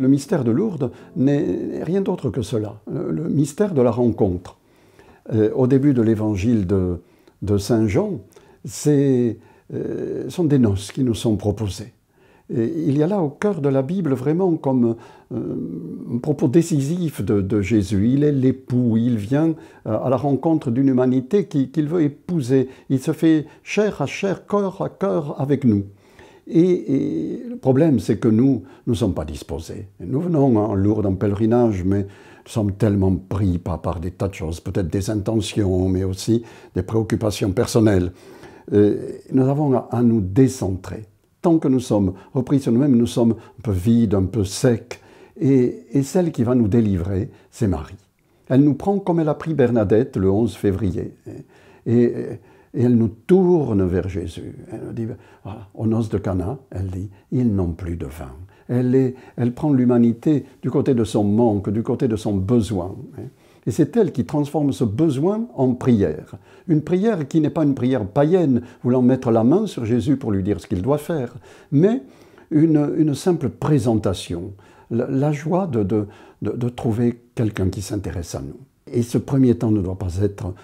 Le mystère de Lourdes n'est rien d'autre que cela, le mystère de la rencontre. Au début de l'évangile de Saint Jean, ce sont des noces qui nous sont proposées. Et il y a là au cœur de la Bible vraiment comme un propos décisif de Jésus. Il est l'époux, il vient à la rencontre d'une humanité qu'il veut épouser. Il se fait chair à chair, corps à corps avec nous. Et le problème, c'est que nous ne sommes pas disposés. Nous venons en Lourdes en pèlerinage, mais nous sommes tellement pris par des tas de choses, peut-être des intentions, mais aussi des préoccupations personnelles. Nous avons à nous décentrer. Tant que nous sommes repris sur nous-mêmes, nous sommes un peu vides, un peu secs. Et celle qui va nous délivrer, c'est Marie. Elle nous prend comme elle a pris Bernadette le 11 février. Et elle nous tourne vers Jésus. Elle nous dit, voilà, aux noces de Cana, elle dit, ils n'ont plus de vin. Elle prend l'humanité du côté de son manque, du côté de son besoin. Et c'est elle qui transforme ce besoin en prière. Une prière qui n'est pas une prière païenne, voulant mettre la main sur Jésus pour lui dire ce qu'il doit faire, mais une simple présentation, la joie de trouver quelqu'un qui s'intéresse à nous. Et ce premier temps ne doit pas être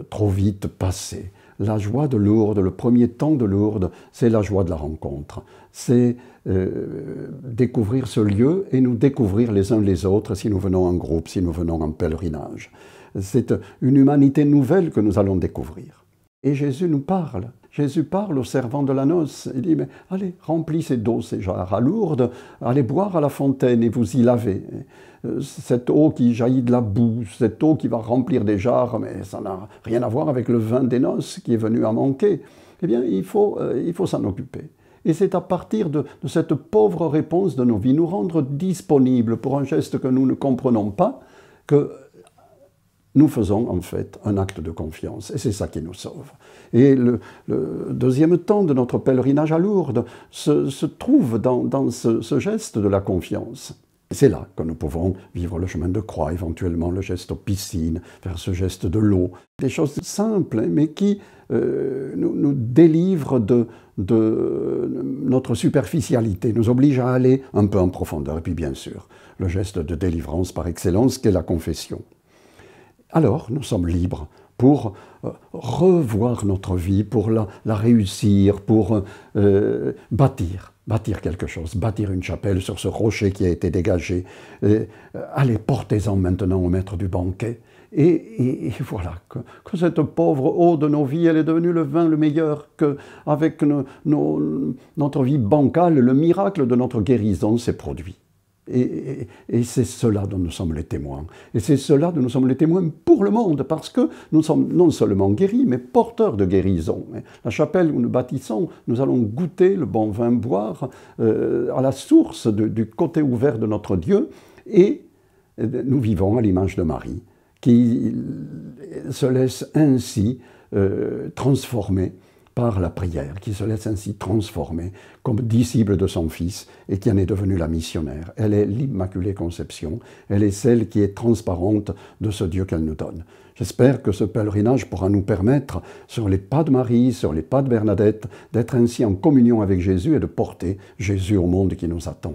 trop vite passé. La joie de Lourdes, le premier temps de Lourdes, c'est la joie de la rencontre. C'est découvrir ce lieu et nous découvrir les uns les autres si nous venons en groupe, si nous venons en pèlerinage. C'est une humanité nouvelle que nous allons découvrir. Et Jésus nous parle. Jésus parle aux servants de la noce. Il dit, mais allez, remplissez d'eau ces jarres à Lourdes, allez boire à la fontaine et vous y lavez. Cette eau qui jaillit de la boue, cette eau qui va remplir des jarres, mais ça n'a rien à voir avec le vin des noces qui est venu à manquer. Eh bien, il faut s'en occuper. Et c'est à partir de cette pauvre réponse de nos vies, nous rendre disponibles pour un geste que nous ne comprenons pas, que nous faisons en fait un acte de confiance. Et c'est ça qui nous sauve. Et le deuxième temps de notre pèlerinage à Lourdes se trouve dans ce geste de la confiance. C'est là que nous pouvons vivre le chemin de croix, éventuellement le geste aux piscines, faire ce geste de l'eau. Des choses simples, mais qui nous délivrent de notre superficialité, nous obligent à aller un peu en profondeur. Et puis bien sûr, le geste de délivrance par excellence qu'est la confession. Alors, nous sommes libres pour revoir notre vie, pour la réussir, pour bâtir quelque chose, bâtir une chapelle sur ce rocher qui a été dégagé. Allez, portez-en maintenant au maître du banquet. Et voilà, que cette pauvre eau de nos vies, elle est devenue le vin le meilleur, qu'avec notre vie bancale, le miracle de notre guérison s'est produit. Et c'est cela dont nous sommes les témoins. Et c'est cela dont nous sommes les témoins pour le monde, parce que nous sommes non seulement guéris, mais porteurs de guérison. La chapelle où nous bâtissons, nous allons goûter le bon vin, boire à la source du côté ouvert de notre Dieu, et nous vivons à l'image de Marie, qui se laisse ainsi transformer par la prière, qui se laisse ainsi transformer comme disciple de son Fils et qui en est devenue la missionnaire. Elle est l'Immaculée Conception, elle est celle qui est transparente de ce Dieu qu'elle nous donne. J'espère que ce pèlerinage pourra nous permettre, sur les pas de Marie, sur les pas de Bernadette, d'être ainsi en communion avec Jésus et de porter Jésus au monde qui nous attend.